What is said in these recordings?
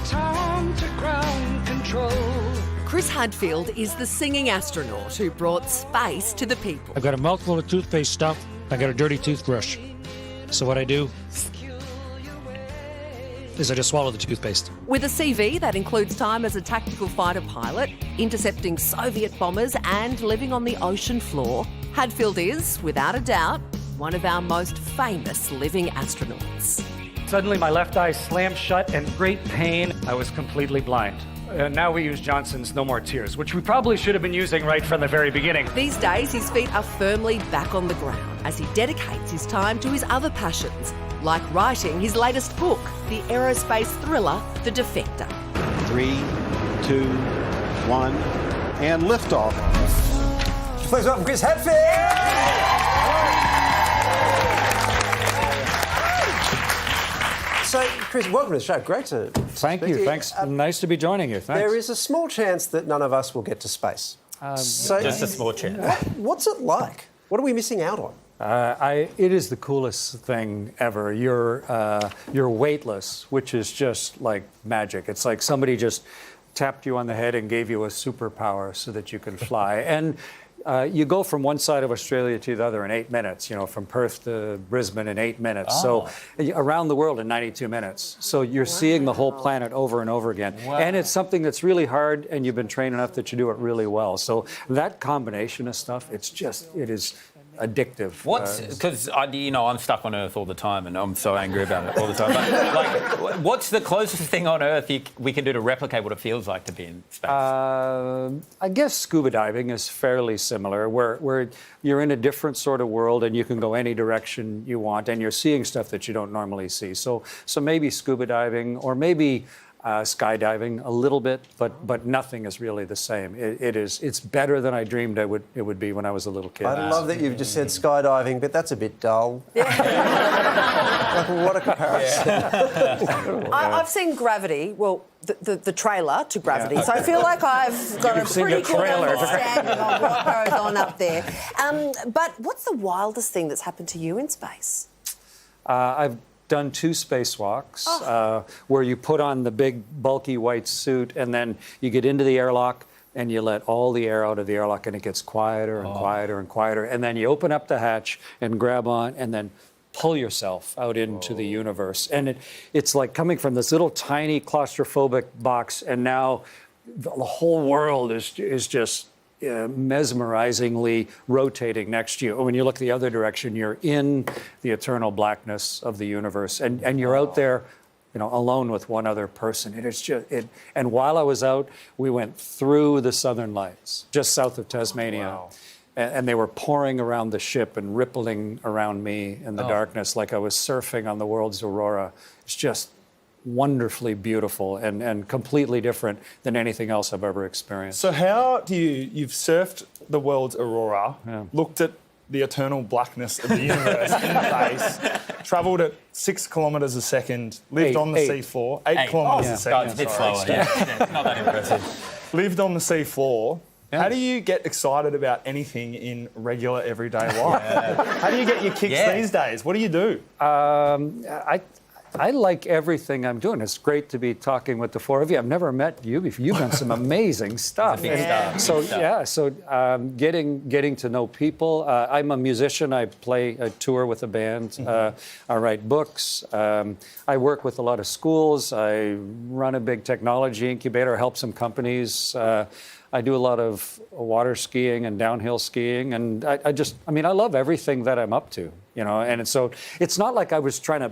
Tom to ground control. Chris Hadfield is the singing astronaut who brought space to the people. I've got a mouthful of toothpaste stuff. I got a dirty toothbrush. So what I do is I just swallow the toothpaste. With a CV that includes time as a tactical fighter pilot, intercepting Soviet bombers and living on the ocean floor, Hadfield is, without a doubt, one of our most famous living astronauts. Suddenly my left eye slammed shut and great pain. I was completely blind. Now we use Johnson's No More Tears, which we probably should have been using right from the very beginning. These days, his feet are firmly back on the ground as he dedicates his time to his other passions, like writing his latest book, the aerospace thriller, The Defector. 3, 2, 1, and liftoff. Please welcome Chris Hadfield! So, Chris, welcome to the show. Great to Thank you. Thanks. Nice to be joining you. Thanks. There is a small chance that none of us will get to space. Just a small chance. What's it like? What are we missing out on? It is the coolest thing ever. You're weightless, which is just like magic. It's like somebody just tapped you on the head and gave you a superpower so that you can fly. And you go from one side of Australia to the other in 8 minutes, from Perth to Brisbane in 8 minutes. Oh. So around the world in 92 minutes. So you're seeing the whole planet over and over again. Wow. And it's something that's really hard, and you've been trained enough that you do it really well. So that combination of stuff, it is addictive. Because I'm stuck on Earth all the time, and I'm so angry about it all the time. But, what's the closest thing on Earth we can do to replicate what it feels like to be in space? I guess scuba diving is fairly similar, where you're in a different sort of world and you can go any direction you want, and you're seeing stuff that you don't normally see. So maybe scuba diving, or maybe skydiving a little bit, but nothing is really the same. It's better than I dreamed it would be when I was a little kid. I love that you've just said skydiving, but that's a bit dull. Like, what a comparison. I've seen Gravity, well, the trailer to Gravity, so I feel like I've got a pretty good understanding of what goes on up there. But what's the wildest thing that's happened to you in space? I've done 2 spacewalks where you put on the big bulky white suit and then you get into the airlock and you let all the air out of the airlock and it gets quieter and quieter and quieter, and then you open up the hatch and grab on and then pull yourself out into the universe. And it's like coming from this little tiny claustrophobic box, and now the whole world is just mesmerizingly rotating next to you. When you look the other direction, you're in the eternal blackness of the universe, and you're out there, alone with one other person. And while I was out, we went through the Southern Lights, just south of Tasmania. Wow. And they were pouring around the ship and rippling around me in the darkness like I was surfing on the world's aurora. It's just wonderfully beautiful and completely different than anything else I've ever experienced. So how do you've surfed the world's aurora, looked at the eternal blackness of the universe in space, travelled at 6 kilometres a second, lived on the seafloor, 8 kilometres a second. It's a bit slower, yeah. Not that impressive. Lived on the seafloor. Yeah. How do you get excited about anything in regular everyday life? How do you get your kicks these days? What do you do? I like everything I'm doing. It's great to be talking with the 4 of you. I've never met you before. You've done some amazing stuff. So getting to know people. I'm a musician. I tour with a band. I write books. I work with a lot of schools. I run a big technology incubator, help some companies. I do a lot of water skiing and downhill skiing, and I love everything that I'm up to, and so it's not like I was trying to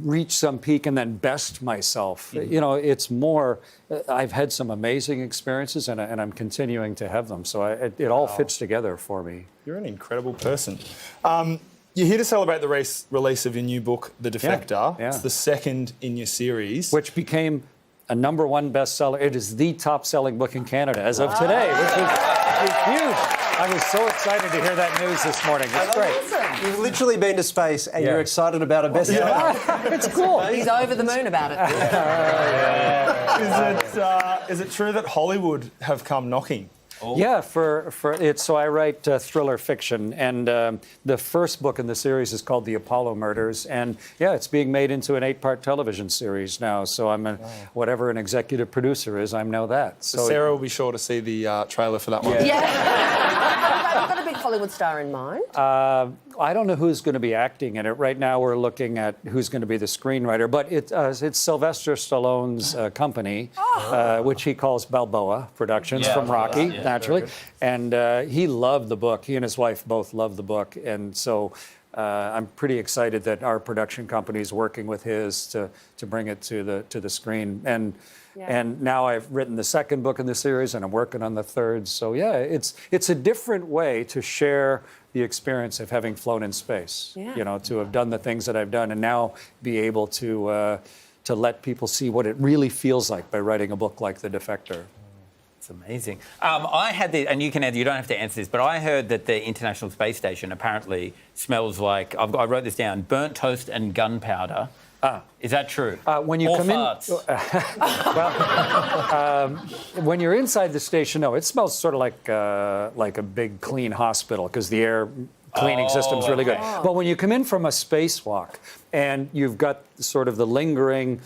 reach some peak and then best myself. It's more, I've had some amazing experiences and I'm continuing to have them, so it all fits together for me. You're an incredible person. You're here to celebrate the release of your new book, The Defector. Yeah. It's the second in your series. Which became a #1 bestseller. It is the top-selling book in Canada as of today, which is huge. I was so excited to hear that news this morning. It's great. You've literally been to space and you're excited about a bestseller. It's cool. He's over the moon about it. Is it true that Hollywood have come knocking? Yeah, for it. So I write thriller fiction, and the first book in the series is called The Apollo Murders, and yeah, it's being made into an 8-part television series now. So I'm whatever an executive producer is, I'm now that. So Sarah will be sure to see the trailer for that one. Yeah. Have you got a big Hollywood star in mind? I don't know who's going to be acting in it. Right now, we're looking at who's going to be the screenwriter, but it's Sylvester Stallone's company, which he calls Balboa Productions from Rocky, naturally. And he loved the book. He and his wife both loved the book, and so I'm pretty excited that our production company is working with his to bring it to the screen. And now I've written the second book in the series, and I'm working on the third. So yeah, it's a different way to share the experience of having flown in space. You know, to have done the things that I've done, and now be able to let people see what it really feels like by writing a book like The Defector. It's amazing. I had the, and you don't have to answer this, but I heard that the International Space Station apparently smells like, I wrote this down, burnt toast and gunpowder. Is that true? When you come farts? When you're inside the station, no, it smells sort of like a big clean hospital because the air cleaning system's really good. But when you come in from a spacewalk and you've got sort of the lingering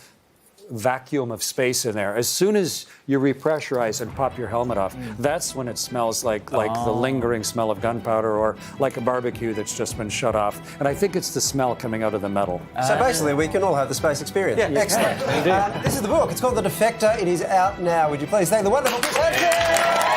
vacuum of space in there, as soon as you repressurize and pop your helmet off, that's when it smells like the lingering smell of gunpowder or like a barbecue that's just been shut off. And I think it's the smell coming out of the metal. So basically, we can all have the space experience. Yeah, excellent. This is the book. It's called The Defector. It is out now. Would you please thank the wonderful Miss Hadfield?